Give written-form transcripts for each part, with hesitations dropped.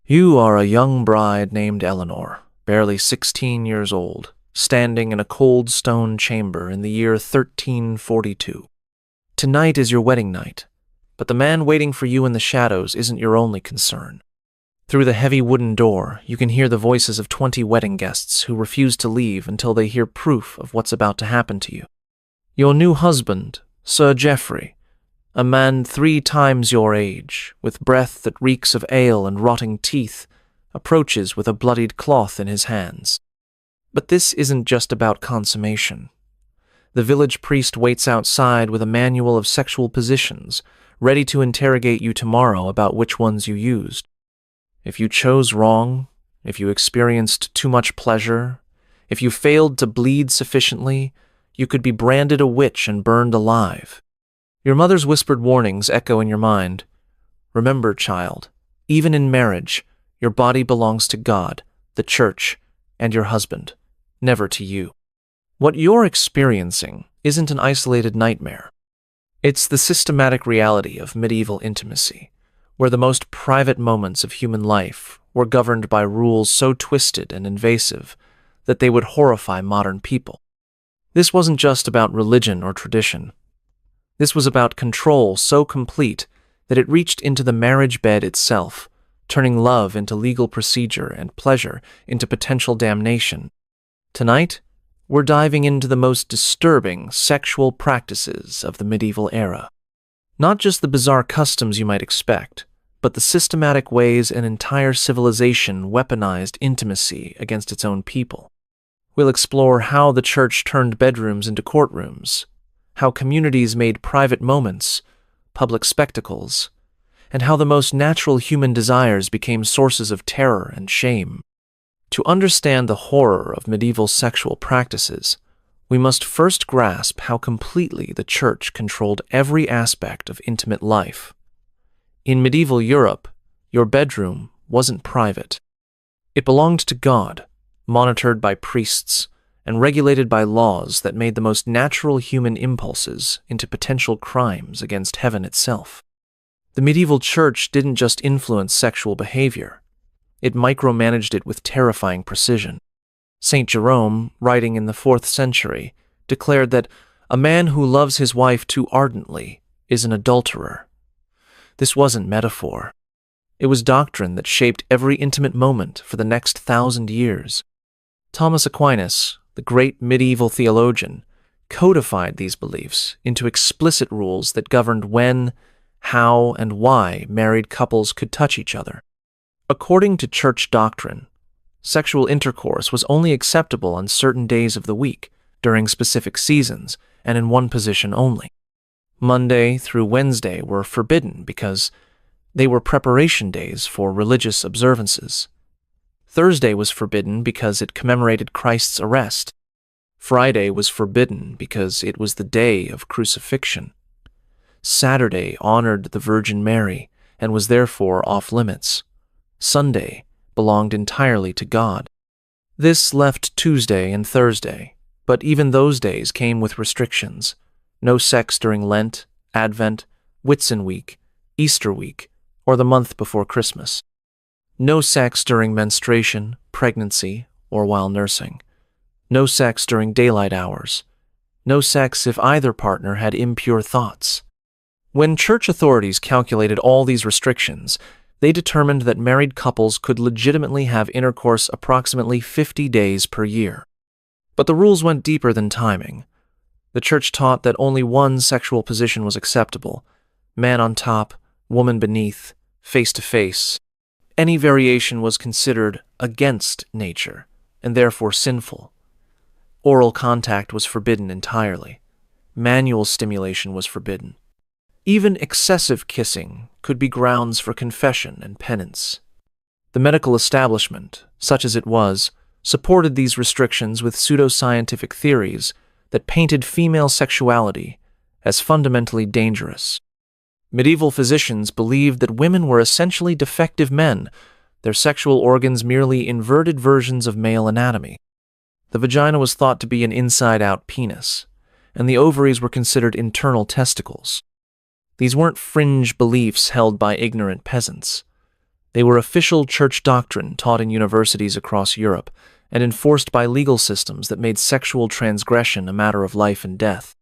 You are a young bride named Eleanor, barely 16 years old, standing in a cold stone chamber in the year 1342. Tonight is your wedding night, but the man waiting for you in the shadows isn't your only concern. Through the heavy wooden door, you can hear the voices of 20 wedding guests who refuse to leave until they hear proof of what's about to happen to you. Your new husband, Sir Geoffrey, a man 3 times your age, with breath that reeks of ale and rotting teeth, approaches with a bloodied cloth in his hands. But this isn't just about consummation. The village priest waits outside with a manual of sexual positions, ready to interrogate you tomorrow about which ones you used. If you chose wrong, if you experienced too much pleasure, if you failed to bleed sufficiently, you could be branded a witch and burned alive. Your mother's whispered warnings echo in your mind. Remember, child, even in marriage, your body belongs to God, the church, and your husband, never to you. What you're experiencing isn't an isolated nightmare. It's the systematic reality of medieval intimacy, where the most private moments of human life were governed by rules so twisted and invasive that they would horrify modern people. This wasn't just about religion or tradition. This was about control so complete that it reached into the marriage bed itself, turning love into legal procedure and pleasure into potential damnation. Tonight, we're diving into the most disturbing sexual practices of the medieval era. Not just the bizarre customs you might expect, but the systematic ways an entire civilization weaponized intimacy against its own people. We'll explore how the church turned bedrooms into courtrooms, how communities made private moments public spectacles, and how the most natural human desires became sources of terror and shame. To understand the horror of medieval sexual practices, we must first grasp how completely the church controlled every aspect of intimate life. In medieval Europe, your bedroom wasn't private. It belonged to God, monitored by priests, and regulated by laws that made the most natural human impulses into potential crimes against heaven itself. The medieval church didn't just influence sexual behavior, it micromanaged it with terrifying precision. Saint Jerome, writing in the 4th century, declared that a man who loves his wife too ardently is an adulterer. This wasn't metaphor. It was doctrine that shaped every intimate moment for the next 1,000 years. Thomas Aquinas, the great medieval theologian, codified these beliefs into explicit rules that governed when, how, and why married couples could touch each other. According to church doctrine, sexual intercourse was only acceptable on certain days of the week, during specific seasons, and in one position only. Monday through Wednesday were forbidden because they were preparation days for religious observances. Thursday was forbidden because it commemorated Christ's arrest. Friday was forbidden because it was the day of crucifixion. Saturday honored the Virgin Mary and was therefore off limits. Sunday belonged entirely to God. This left Tuesday and Thursday, but even those days came with restrictions. No sex during Lent, Advent, Whitsun week, Easter week, or the month before Christmas. No sex during menstruation, pregnancy, or while nursing. No sex during daylight hours. No sex if either partner had impure thoughts. When church authorities calculated all these restrictions, they determined that married couples could legitimately have intercourse approximately 50 days per year. But the rules went deeper than timing. The church taught that only one sexual position was acceptable: man on top, woman beneath, face to face. Any variation was considered against nature, and therefore sinful. Oral contact was forbidden entirely. Manual stimulation was forbidden. Even excessive kissing could be grounds for confession and penance. The medical establishment, such as it was, supported these restrictions with pseudoscientific theories that painted female sexuality as fundamentally dangerous. Medieval physicians believed that women were essentially defective men, their sexual organs merely inverted versions of male anatomy. The vagina was thought to be an inside-out penis, and the ovaries were considered internal testicles. These weren't fringe beliefs held by ignorant peasants. They were official church doctrine taught in universities across Europe and enforced by legal systems that made sexual transgression a matter of life and death.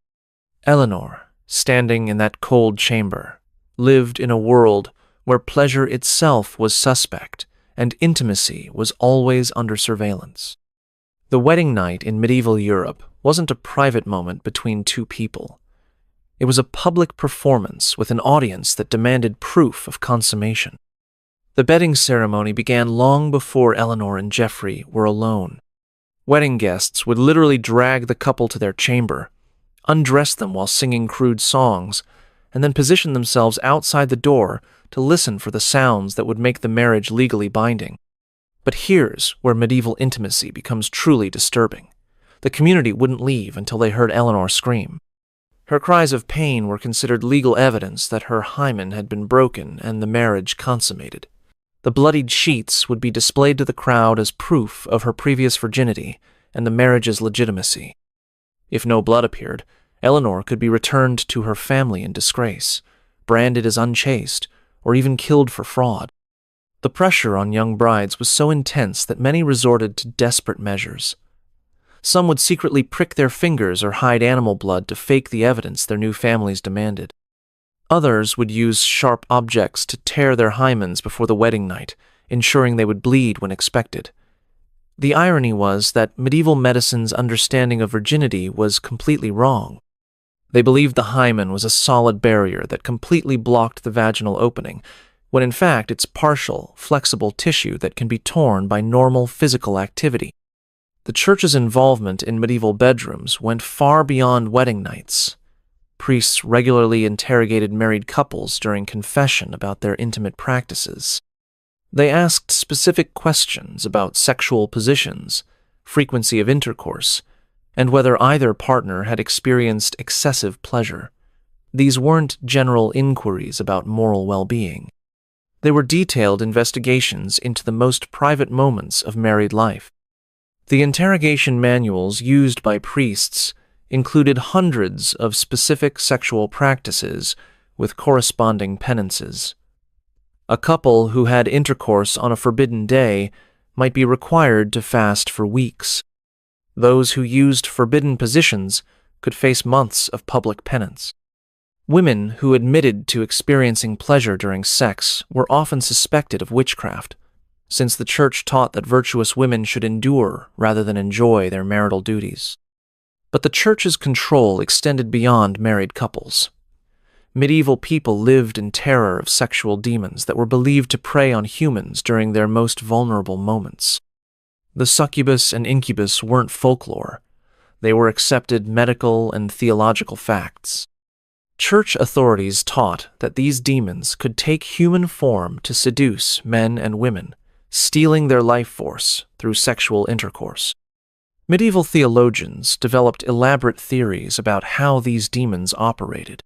Eleanor, standing in that cold chamber, lived in a world where pleasure itself was suspect and intimacy was always under surveillance. The wedding night in medieval Europe wasn't a private moment between two people. It was a public performance with an audience that demanded proof of consummation. The bedding ceremony began long before Eleanor and Geoffrey were alone. Wedding guests would literally drag the couple to their chamber, undress them while singing crude songs, and then position themselves outside the door to listen for the sounds that would make the marriage legally binding. But here's where medieval intimacy becomes truly disturbing. The community wouldn't leave until they heard Eleanor scream. Her cries of pain were considered legal evidence that her hymen had been broken and the marriage consummated. The bloodied sheets would be displayed to the crowd as proof of her previous virginity and the marriage's legitimacy. If no blood appeared, Eleanor could be returned to her family in disgrace, branded as unchaste, or even killed for fraud. The pressure on young brides was so intense that many resorted to desperate measures. Some would secretly prick their fingers or hide animal blood to fake the evidence their new families demanded. Others would use sharp objects to tear their hymens before the wedding night, ensuring they would bleed when expected. The irony was that medieval medicine's understanding of virginity was completely wrong. They believed the hymen was a solid barrier that completely blocked the vaginal opening, when in fact it's partial, flexible tissue that can be torn by normal physical activity. The church's involvement in medieval bedrooms went far beyond wedding nights. Priests regularly interrogated married couples during confession about their intimate practices. They asked specific questions about sexual positions, frequency of intercourse, and whether either partner had experienced excessive pleasure. These weren't general inquiries about moral well-being. They were detailed investigations into the most private moments of married life. The interrogation manuals used by priests included hundreds of specific sexual practices with corresponding penances. A couple who had intercourse on a forbidden day might be required to fast for weeks. Those who used forbidden positions could face months of public penance. Women who admitted to experiencing pleasure during sex were often suspected of witchcraft, since the church taught that virtuous women should endure rather than enjoy their marital duties. But the church's control extended beyond married couples. Medieval people lived in terror of sexual demons that were believed to prey on humans during their most vulnerable moments. The succubus and incubus weren't folklore. They were accepted medical and theological facts. Church authorities taught that these demons could take human form to seduce men and women, stealing their life force through sexual intercourse. Medieval theologians developed elaborate theories about how these demons operated.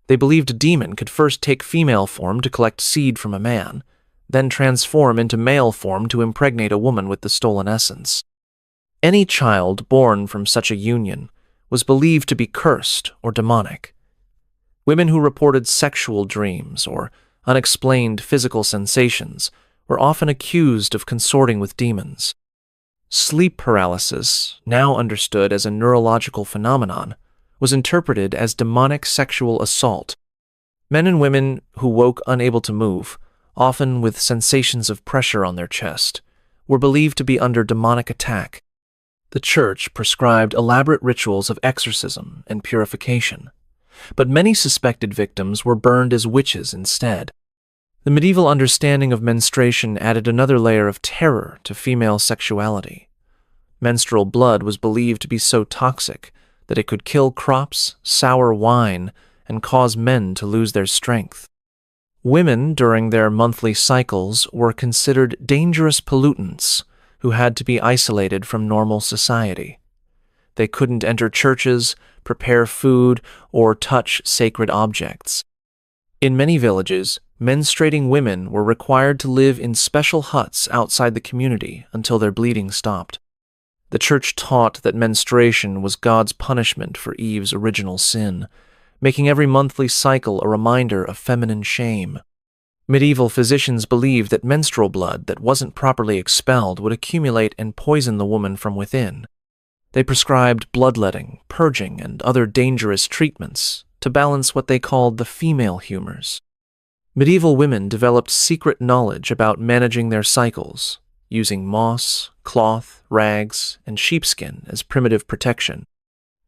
They believed a demon could first take female form to collect seed from a man, then transform into male form to impregnate a woman with the stolen essence. Any child born from such a union was believed to be cursed or demonic. Women who reported sexual dreams or unexplained physical sensations were often accused of consorting with demons. Sleep paralysis, now understood as a neurological phenomenon, was interpreted as demonic sexual assault. Men and women who woke unable to move, often with sensations of pressure on their chest, were believed to be under demonic attack. The church prescribed elaborate rituals of exorcism and purification, but many suspected victims were burned as witches instead. The medieval understanding of menstruation added another layer of terror to female sexuality. Menstrual blood was believed to be so toxic that it could kill crops, sour wine, and cause men to lose their strength. Women during their monthly cycles were considered dangerous pollutants who had to be isolated from normal society. They couldn't enter churches, prepare food, or touch sacred objects. In many villages, menstruating women were required to live in special huts outside the community until their bleeding stopped. The church taught that menstruation was God's punishment for Eve's original sin, making every monthly cycle a reminder of feminine shame. Medieval physicians believed that menstrual blood that wasn't properly expelled would accumulate and poison the woman from within. They prescribed bloodletting, purging, and other dangerous treatments to balance what they called the female humors. Medieval women developed secret knowledge about managing their cycles, using moss, cloth, rags, and sheepskin as primitive protection.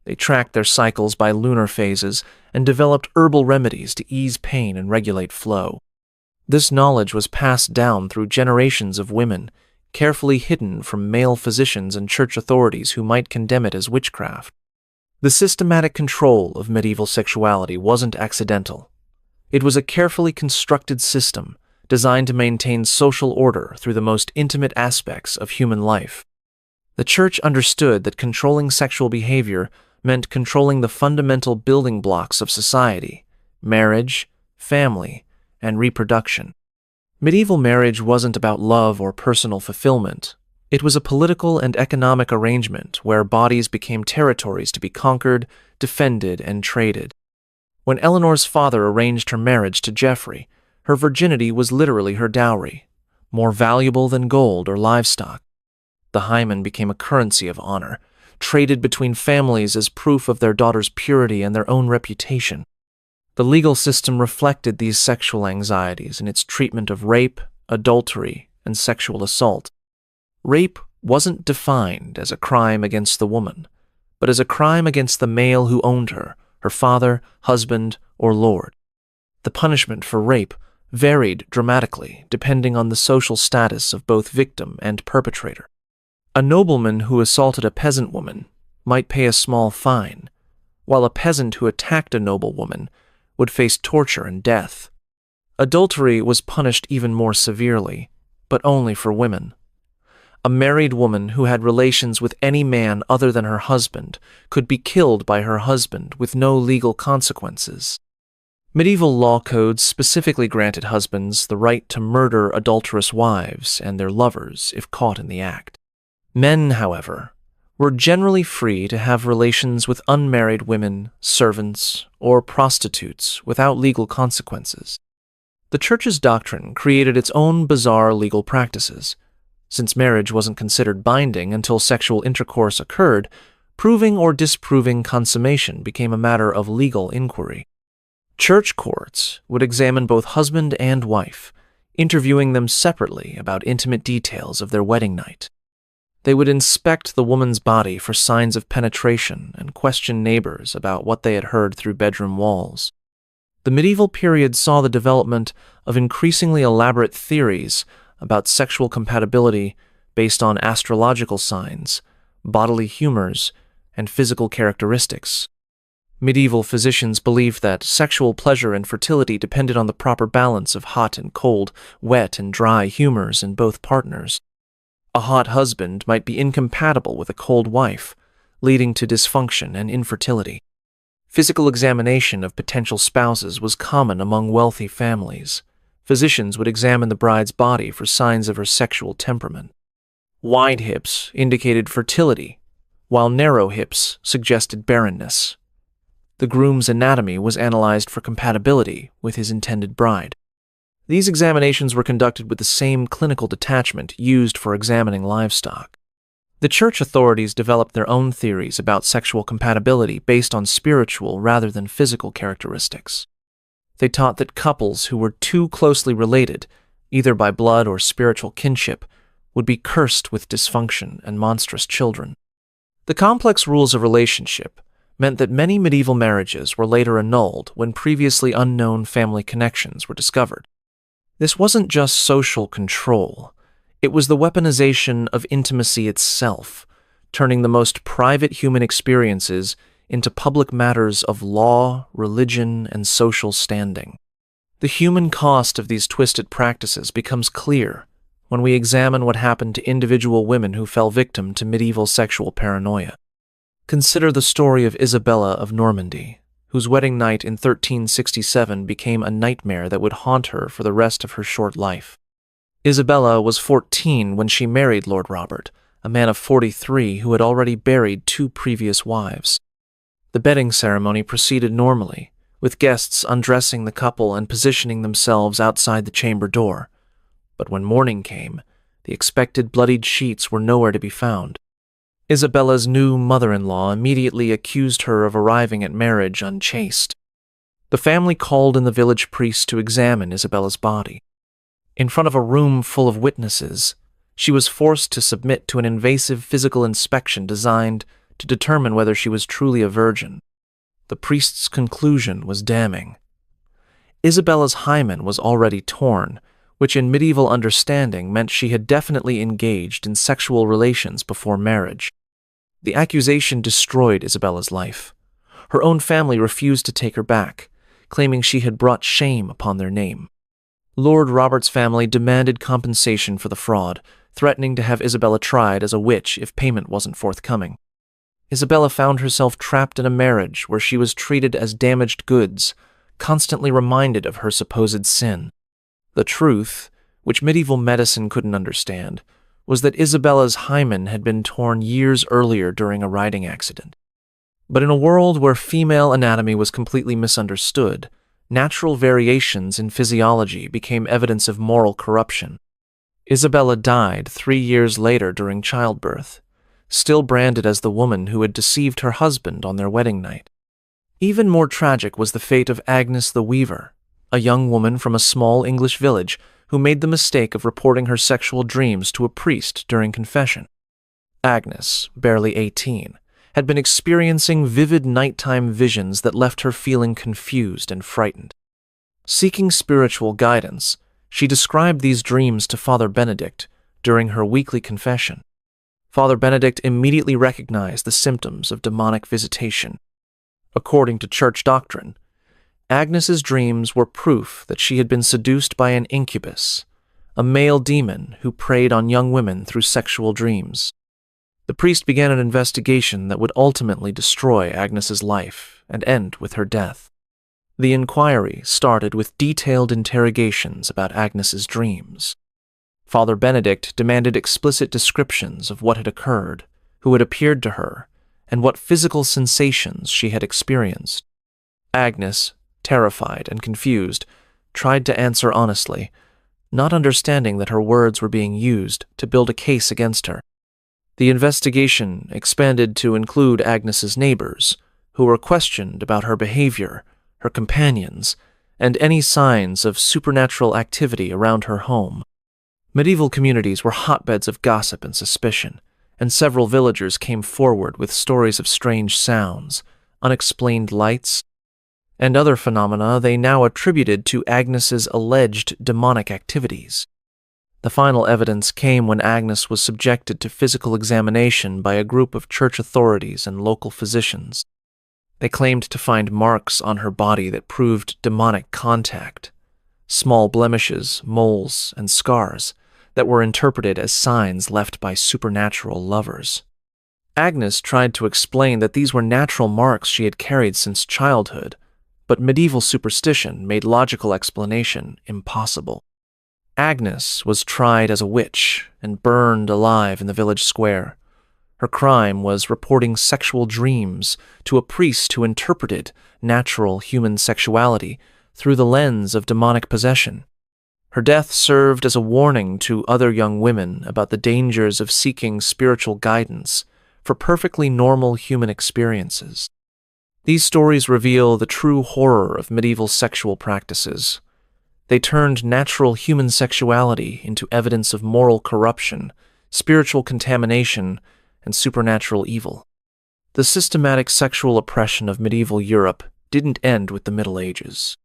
They tracked their cycles by lunar phases and developed herbal remedies to ease pain and regulate flow. This knowledge was passed down through generations of women, carefully hidden from male physicians and church authorities who might condemn it as witchcraft. The systematic control of medieval sexuality wasn't accidental. It was a carefully constructed system designed to maintain social order through the most intimate aspects of human life. The church understood that controlling sexual behavior meant controlling the fundamental building blocks of society: marriage, family, and reproduction. Medieval marriage wasn't about love or personal fulfillment. It was a political and economic arrangement where bodies became territories to be conquered, defended, and traded. When Eleanor's father arranged her marriage to Geoffrey, her virginity was literally her dowry, more valuable than gold or livestock. The hymen became a currency of honor, traded between families as proof of their daughter's purity and their own reputation. The legal system reflected these sexual anxieties in its treatment of rape, adultery, and sexual assault. Rape wasn't defined as a crime against the woman, but as a crime against the male who owned her, her father, husband, or lord. The punishment for rape varied dramatically depending on the social status of both victim and perpetrator. A nobleman who assaulted a peasant woman might pay a small fine, while a peasant who attacked a noblewoman would face torture and death. Adultery was punished even more severely, but only for women. A married woman who had relations with any man other than her husband could be killed by her husband with no legal consequences. Medieval law codes specifically granted husbands the right to murder adulterous wives and their lovers if caught in the act. Men, however, were generally free to have relations with unmarried women, servants, or prostitutes without legal consequences. The Church's doctrine created its own bizarre legal practices. Since marriage wasn't considered binding until sexual intercourse occurred, proving or disproving consummation became a matter of legal inquiry. Church courts would examine both husband and wife, interviewing them separately about intimate details of their wedding night. They would inspect the woman's body for signs of penetration and question neighbors about what they had heard through bedroom walls. The medieval period saw the development of increasingly elaborate theories about sexual compatibility based on astrological signs, bodily humors, and physical characteristics. Medieval physicians believed that sexual pleasure and fertility depended on the proper balance of hot and cold, wet and dry humors in both partners. A hot husband might be incompatible with a cold wife, leading to dysfunction and infertility. Physical examination of potential spouses was common among wealthy families. Physicians would examine the bride's body for signs of her sexual temperament. Wide hips indicated fertility, while narrow hips suggested barrenness. The groom's anatomy was analyzed for compatibility with his intended bride. These examinations were conducted with the same clinical detachment used for examining livestock. The church authorities developed their own theories about sexual compatibility based on spiritual rather than physical characteristics. They taught that couples who were too closely related, either by blood or spiritual kinship, would be cursed with dysfunction and monstrous children. The complex rules of relationship meant that many medieval marriages were later annulled when previously unknown family connections were discovered. This wasn't just social control. It was the weaponization of intimacy itself, turning the most private human experiences into public matters of law, religion, and social standing. The human cost of these twisted practices becomes clear when we examine what happened to individual women who fell victim to medieval sexual paranoia. Consider the story of Isabella of Normandy, whose wedding night in 1367 became a nightmare that would haunt her for the rest of her short life. Isabella was 14 when she married Lord Robert, a man of 43 who had already buried 2 previous wives. The bedding ceremony proceeded normally, with guests undressing the couple and positioning themselves outside the chamber door. But when morning came, the expected bloodied sheets were nowhere to be found. Isabella's new mother-in-law immediately accused her of arriving at marriage unchaste. The family called in the village priest to examine Isabella's body. In front of a room full of witnesses, she was forced to submit to an invasive physical inspection designed to determine whether she was truly a virgin. The priest's conclusion was damning. Isabella's hymen was already torn, which in medieval understanding meant she had definitely engaged in sexual relations before marriage. The accusation destroyed Isabella's life. Her own family refused to take her back, claiming she had brought shame upon their name. Lord Robert's family demanded compensation for the fraud, threatening to have Isabella tried as a witch if payment wasn't forthcoming. Isabella found herself trapped in a marriage where she was treated as damaged goods, constantly reminded of her supposed sin. The truth, which medieval medicine couldn't understand, was that Isabella's hymen had been torn years earlier during a riding accident. But in a world where female anatomy was completely misunderstood, natural variations in physiology became evidence of moral corruption. Isabella died 3 years later during childbirth, still branded as the woman who had deceived her husband on their wedding night. Even more tragic was the fate of Agnes the Weaver, a young woman from a small English village who made the mistake of reporting her sexual dreams to a priest during confession. Agnes, barely 18, had been experiencing vivid nighttime visions that left her feeling confused and frightened. Seeking spiritual guidance, she described these dreams to Father Benedict during her weekly confession. Father Benedict immediately recognized the symptoms of demonic visitation. According to church doctrine, Agnes's dreams were proof that she had been seduced by an incubus, a male demon who preyed on young women through sexual dreams. The priest began an investigation that would ultimately destroy Agnes's life and end with her death. The inquiry started with detailed interrogations about Agnes's dreams. Father Benedict demanded explicit descriptions of what had occurred, who had appeared to her, and what physical sensations she had experienced. Agnes, terrified and confused, tried to answer honestly, not understanding that her words were being used to build a case against her. The investigation expanded to include Agnes's neighbors, who were questioned about her behavior, her companions, and any signs of supernatural activity around her home. Medieval communities were hotbeds of gossip and suspicion, and several villagers came forward with stories of strange sounds, unexplained lights, and other phenomena they now attributed to Agnes's alleged demonic activities. The final evidence came when Agnes was subjected to physical examination by a group of church authorities and local physicians. They claimed to find marks on her body that proved demonic contact, small blemishes, moles, and scars that were interpreted as signs left by supernatural lovers. Agnes tried to explain that these were natural marks she had carried since childhood, but medieval superstition made logical explanation impossible. Agnes was tried as a witch and burned alive in the village square. Her crime was reporting sexual dreams to a priest who interpreted natural human sexuality through the lens of demonic possession. Her death served as a warning to other young women about the dangers of seeking spiritual guidance for perfectly normal human experiences. These stories reveal the true horror of medieval sexual practices. They turned natural human sexuality into evidence of moral corruption, spiritual contamination, and supernatural evil. The systematic sexual oppression of medieval Europe didn't end with the Middle Ages.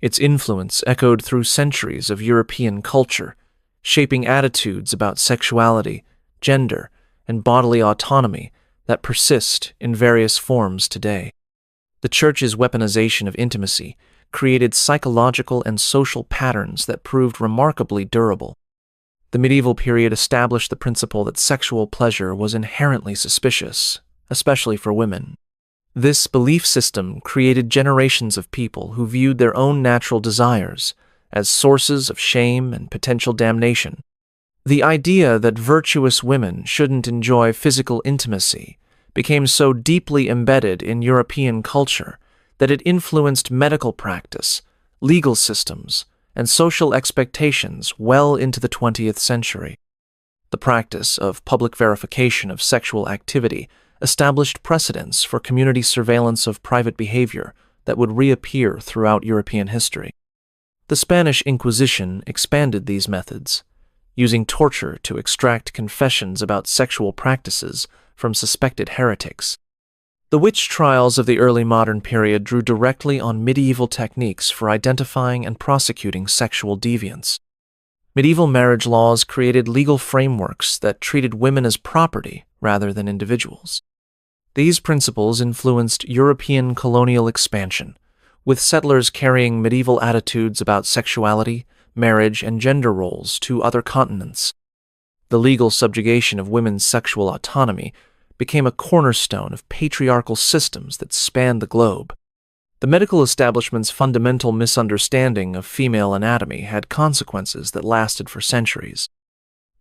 Its influence echoed through centuries of European culture, shaping attitudes about sexuality, gender, and bodily autonomy that persist in various forms today. The Church's weaponization of intimacy created psychological and social patterns that proved remarkably durable. The medieval period established the principle that sexual pleasure was inherently suspicious, especially for women. This belief system created generations of people who viewed their own natural desires as sources of shame and potential damnation. The idea that virtuous women shouldn't enjoy physical intimacy became so deeply embedded in European culture that it influenced medical practice, legal systems, and social expectations well into the 20th century. The practice of public verification of sexual activity established precedents for community surveillance of private behavior that would reappear throughout European history. The Spanish Inquisition expanded these methods, using torture to extract confessions about sexual practices from suspected heretics. The witch trials of the early modern period drew directly on medieval techniques for identifying and prosecuting sexual deviants. Medieval marriage laws created legal frameworks that treated women as property rather than individuals. These principles influenced European colonial expansion, with settlers carrying medieval attitudes about sexuality, marriage, and gender roles to other continents. The legal subjugation of women's sexual autonomy became a cornerstone of patriarchal systems that spanned the globe. The medical establishment's fundamental misunderstanding of female anatomy had consequences that lasted for centuries.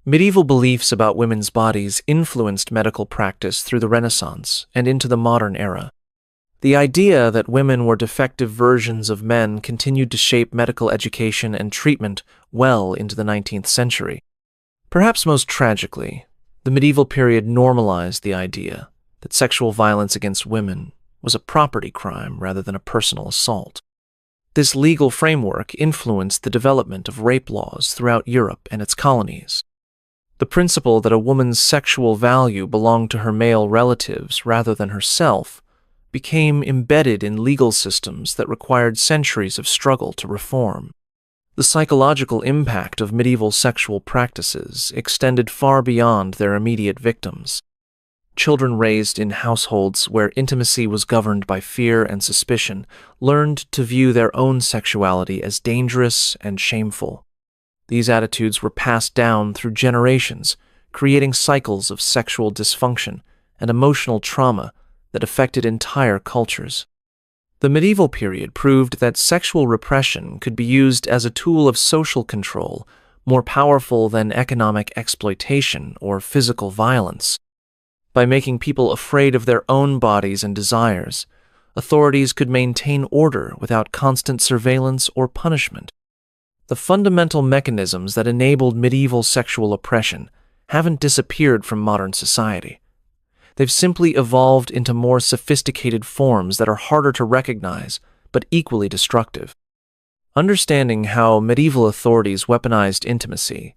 Medieval beliefs about women's bodies influenced medical practice through the Renaissance and into the modern era. The idea that women were defective versions of men continued to shape medical education and treatment well into the 19th century. Perhaps most tragically, the medieval period normalized the idea that sexual violence against women was a property crime rather than a personal assault. This legal framework influenced the development of rape laws throughout Europe and its colonies. The principle that a woman's sexual value belonged to her male relatives rather than herself became embedded in legal systems that required centuries of struggle to reform. The psychological impact of medieval sexual practices extended far beyond their immediate victims. Children raised in households where intimacy was governed by fear and suspicion learned to view their own sexuality as dangerous and shameful. These attitudes were passed down through generations, creating cycles of sexual dysfunction and emotional trauma that affected entire cultures. The medieval period proved that sexual repression could be used as a tool of social control, more powerful than economic exploitation or physical violence. By making people afraid of their own bodies and desires, authorities could maintain order without constant surveillance or punishment. The fundamental mechanisms that enabled medieval sexual oppression haven't disappeared from modern society. They've simply evolved into more sophisticated forms that are harder to recognize, but equally destructive. Understanding how medieval authorities weaponized intimacy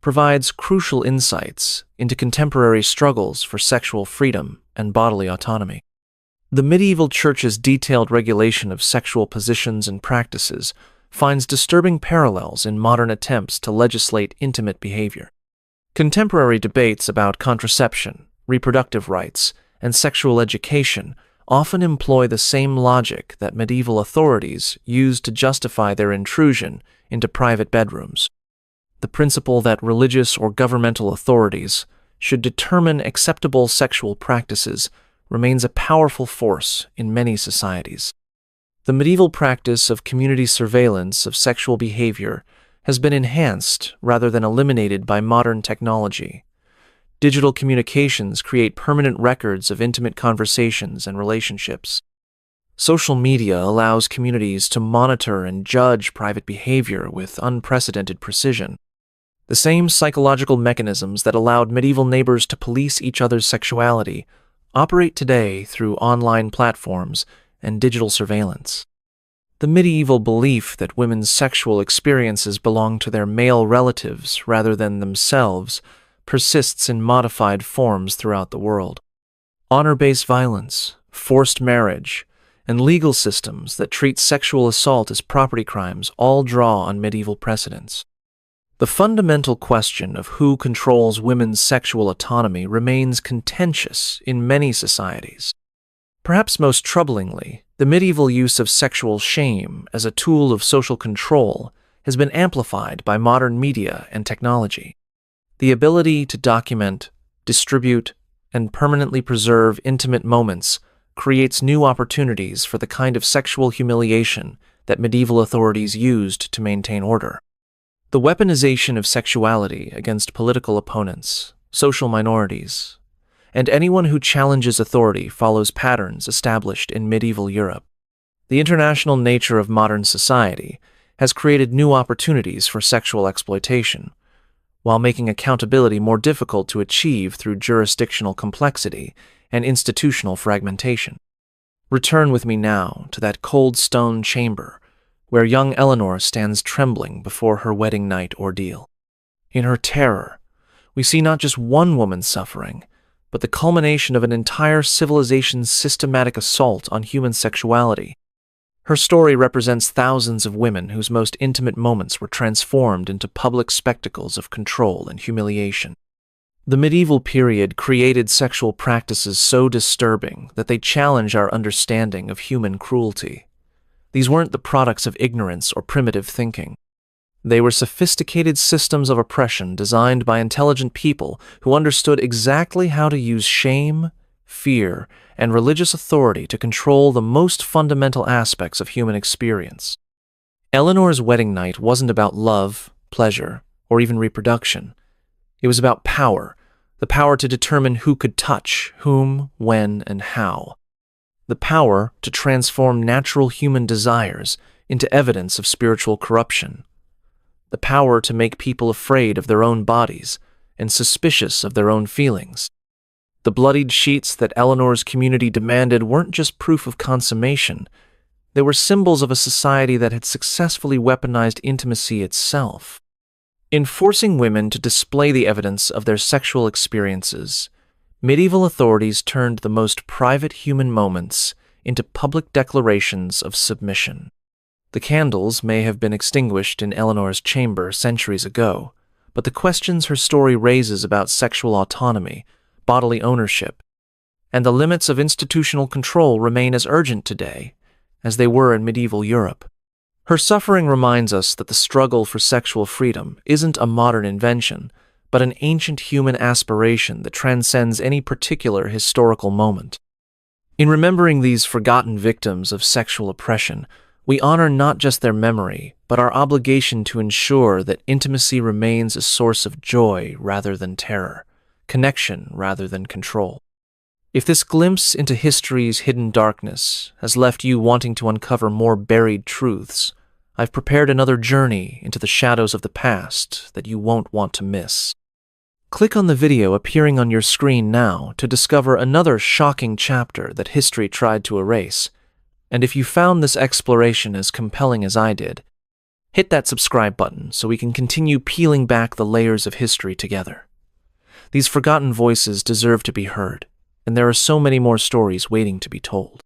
provides crucial insights into contemporary struggles for sexual freedom and bodily autonomy. The medieval church's detailed regulation of sexual positions and practices finds disturbing parallels in modern attempts to legislate intimate behavior. Contemporary debates about contraception, reproductive rights, and sexual education often employ the same logic that medieval authorities used to justify their intrusion into private bedrooms. The principle that religious or governmental authorities should determine acceptable sexual practices remains a powerful force in many societies. The medieval practice of community surveillance of sexual behavior has been enhanced rather than eliminated by modern technology. Digital communications create permanent records of intimate conversations and relationships. Social media allows communities to monitor and judge private behavior with unprecedented precision. The same psychological mechanisms that allowed medieval neighbors to police each other's sexuality operate today through online platforms and digital surveillance. The medieval belief that women's sexual experiences belong to their male relatives rather than themselves persists in modified forms throughout the world. Honor-based violence, forced marriage, and legal systems that treat sexual assault as property crimes all draw on medieval precedents. The fundamental question of who controls women's sexual autonomy remains contentious in many societies. Perhaps most troublingly, the medieval use of sexual shame as a tool of social control has been amplified by modern media and technology. The ability to document, distribute, and permanently preserve intimate moments creates new opportunities for the kind of sexual humiliation that medieval authorities used to maintain order. The weaponization of sexuality against political opponents, social minorities, and anyone who challenges authority follows patterns established in medieval Europe. The international nature of modern society has created new opportunities for sexual exploitation, while making accountability more difficult to achieve through jurisdictional complexity and institutional fragmentation. Return with me now to that cold stone chamber where young Eleanor stands trembling before her wedding night ordeal. In her terror, we see not just one woman's suffering, but the culmination of an entire civilization's systematic assault on human sexuality. Her story represents thousands of women whose most intimate moments were transformed into public spectacles of control and humiliation. The medieval period created sexual practices so disturbing that they challenge our understanding of human cruelty. These weren't the products of ignorance or primitive thinking. They were sophisticated systems of oppression designed by intelligent people who understood exactly how to use shame, fear, and religious authority to control the most fundamental aspects of human experience. Eleanor's wedding night wasn't about love, pleasure, or even reproduction. It was about power, the power to determine who could touch, whom, when, and how. The power to transform natural human desires into evidence of spiritual corruption. The power to make people afraid of their own bodies and suspicious of their own feelings. The bloodied sheets that Eleanor's community demanded weren't just proof of consummation. They were symbols of a society that had successfully weaponized intimacy itself. In forcing women to display the evidence of their sexual experiences, medieval authorities turned the most private human moments into public declarations of submission. The candles may have been extinguished in Eleanor's chamber centuries ago, but the questions her story raises about sexual autonomy, bodily ownership, and the limits of institutional control remain as urgent today as they were in medieval Europe. Her suffering reminds us that the struggle for sexual freedom isn't a modern invention, but an ancient human aspiration that transcends any particular historical moment. In remembering these forgotten victims of sexual oppression, we honor not just their memory, but our obligation to ensure that intimacy remains a source of joy rather than terror, connection rather than control. If this glimpse into history's hidden darkness has left you wanting to uncover more buried truths, I've prepared another journey into the shadows of the past that you won't want to miss. Click on the video appearing on your screen now to discover another shocking chapter that history tried to erase. And if you found this exploration as compelling as I did, hit that subscribe button so we can continue peeling back the layers of history together. These forgotten voices deserve to be heard, and there are so many more stories waiting to be told.